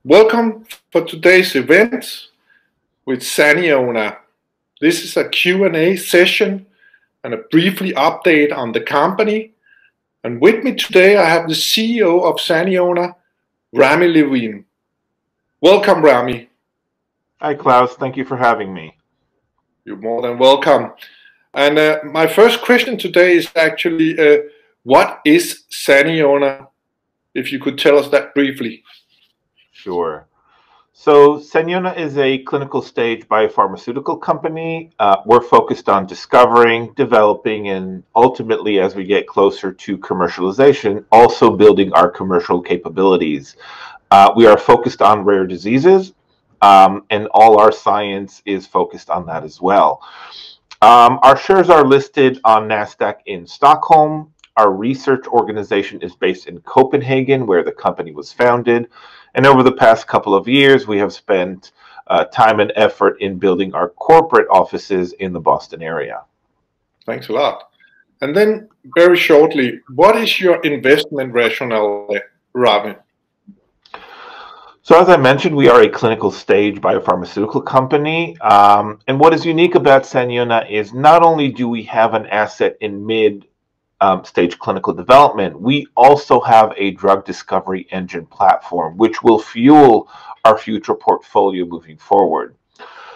Welcome for today's event with Saniona. This is a Q&A session and a briefly update on the company. And with me today I have the CEO of Saniona, Rami Levine. Welcome, Rami. Hi, Klaus. Thank you for having me. You're more than welcome. And my first question today is actually, what is Saniona? If you could tell us that briefly. Sure. So Saniona is a clinical stage biopharmaceutical company. We're focused on discovering, developing, and ultimately, as we get closer to commercialization, also building our commercial capabilities. We are focused on rare diseases, and all our science is focused on that as well. Our shares are listed on NASDAQ in Stockholm. Our research organization is based in Copenhagen, where the company was founded. And over the past couple of years, we have spent time and effort in building our corporate offices in the Boston area. Thanks a lot. And then very shortly, what is your investment rationale, Rami? So as I mentioned, we are a clinical stage biopharmaceutical company. And what is unique about Saniona is not only do we have an asset in mid-stage clinical development, we also have a drug discovery engine platform, which will fuel our future portfolio moving forward.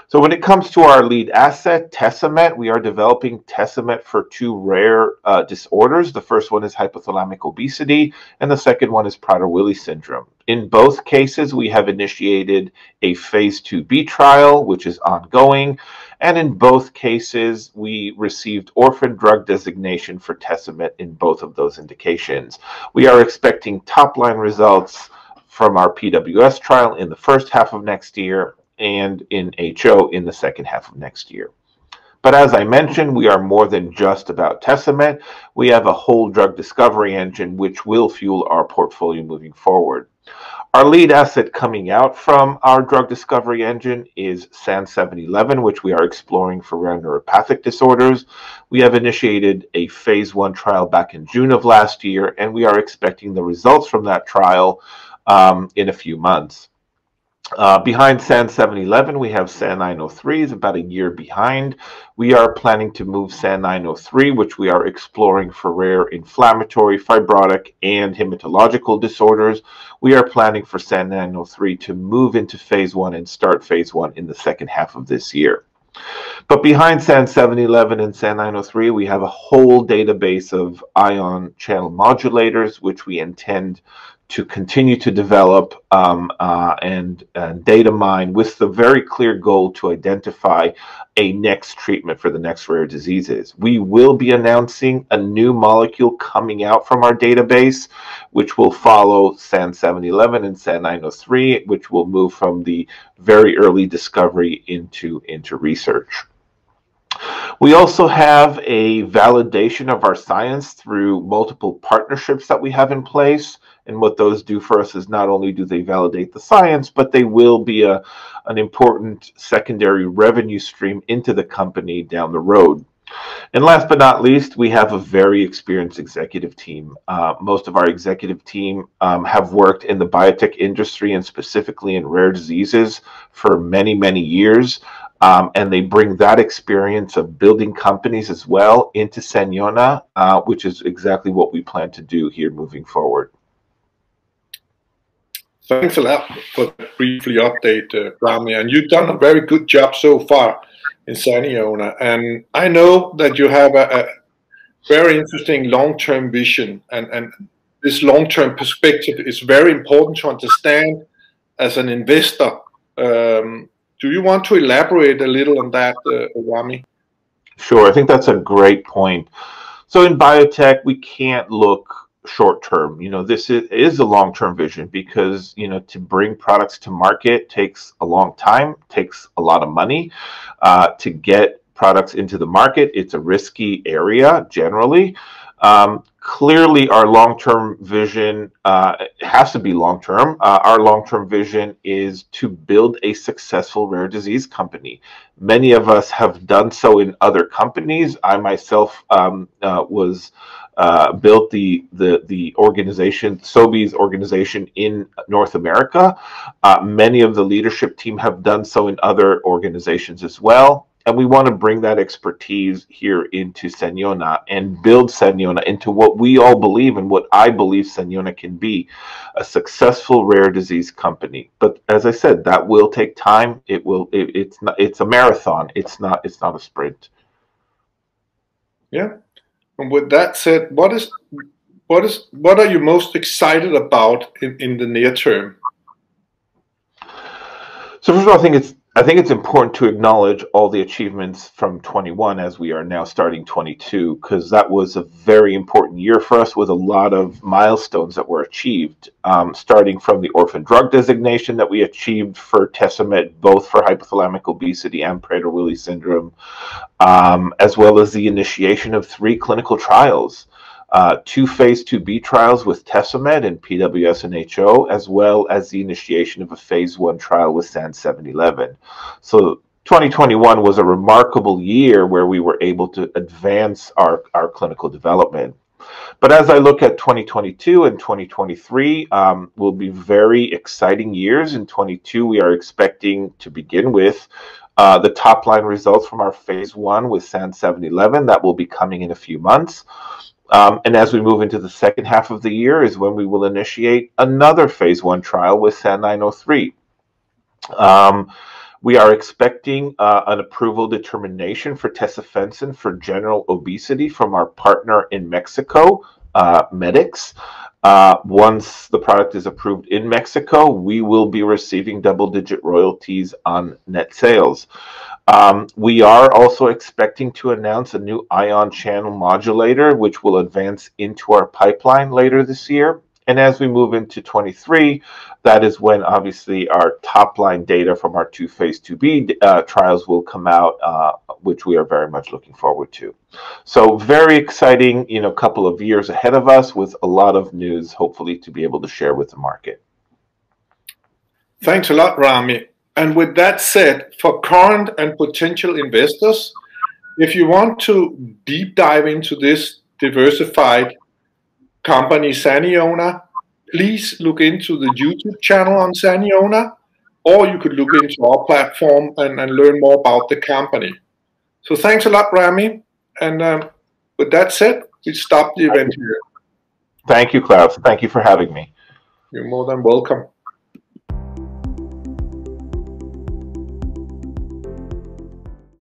So when it comes to our lead asset, Tesamet, we are developing Tesamet for two rare disorders. The first one is hypothalamic obesity, and the second one is Prader-Willi syndrome. In both cases, we have initiated a phase 2b trial, which is ongoing. And in both cases, we received orphan drug designation for Tesamet in both of those indications. We are expecting top-line results from our PWS trial in the first half of next year, and in HO in the second half of next year. But as I mentioned, we are more than just about Tesamet. We have a whole drug discovery engine which will fuel our portfolio moving forward. Our lead asset coming out from our drug discovery engine is SAN711, which we are exploring for rare neuropathic disorders. We have initiated a phase 1 trial back in June of last year, and we are expecting the results from that trial in a few months. Behind SAN711, we have SAN903, is about a year behind. We are planning to move SAN903, which we are exploring for rare inflammatory, fibrotic, and hematological disorders. We are planning for SAN903 to move into phase 1 and start phase 1 in the second half of this year. But behind SAN711 and SAN903, we have a whole database of ion channel modulators, which we intend to continue to develop and data mine with the very clear goal to identify a next treatment for the next rare diseases. We will be announcing a new molecule coming out from our database, which will follow SAN711 and SAN903, which will move from the very early discovery into research. We also have a validation of our science through multiple partnerships that we have in place. And what those do for us is not only do they validate the science, but they will be an important secondary revenue stream into the company down the road. And last but not least, we have a very experienced executive team. Most of our executive team have worked in the biotech industry and specifically in rare diseases for many, many years. And they bring that experience of building companies as well into Saniona, which is exactly what we plan to do here moving forward. Thanks a lot for the briefly update, Rami, and you've done a very good job so far in Saniona. And I know that you have a very interesting long-term vision, and this long-term perspective is very important to understand as an investor. Do you want to elaborate a little on that, Rami? Sure, I think that's a great point. So in biotech, we can't look short term. This is a long-term vision because, to bring products to market takes a long time, takes a lot of money. To get products into the market, it's a risky area generally. Clearly, our long-term vision has to be long-term. Our long-term vision is to build a successful rare disease company. Many of us have done so in other companies. I myself built the organization, Sobi's organization in North America. Many of the leadership team have done so in other organizations as well. And we want to bring that expertise here into Saniona and build Saniona into what we all believe and what I believe Saniona can be, a successful rare disease company. But as I said, that will take time. It's a marathon. It's not a sprint. Yeah. And with that said, what are you most excited about in the near term? So first of all, I think it's important to acknowledge all the achievements from 21 as we are now starting 22, because that was a very important year for us with a lot of milestones that were achieved, starting from the orphan drug designation that we achieved for Tesomet, both for hypothalamic obesity and Prader-Willi syndrome, as well as the initiation of 3 clinical trials. 2 phase 2b trials with Tesomet and PWS and HO, as well as the initiation of a phase 1 trial with SAN 711. So 2021 was a remarkable year where we were able to advance our clinical development. But as I look at 2022 and 2023, will be very exciting years. In 22, we are expecting to begin with the top line results from our phase 1 with SAN 711 that will be coming in a few months. And as we move into the second half of the year is when we will initiate another phase 1 trial with SAN 903. We are expecting an approval determination for tesofensine for general obesity from our partner in Mexico, Medix. Once the product is approved in Mexico, we will be receiving double-digit royalties on net sales. We are also expecting to announce a new ion channel modulator, which will advance into our pipeline later this year. And as we move into 23, that is when obviously our top line data from our 2 phase 2b trials will come out, which we are very much looking forward to. So very exciting, couple of years ahead of us with a lot of news, hopefully to be able to share with the market. Thanks a lot, Rami. And with that said, for current and potential investors, if you want to deep dive into this diversified company Saniona, please look into the YouTube channel on Saniona, or you could look into our platform and learn more about the company. So thanks a lot, Rami. And with that said, we stop the event here. Thank you, Klaus. Thank you for having me. You're more than welcome.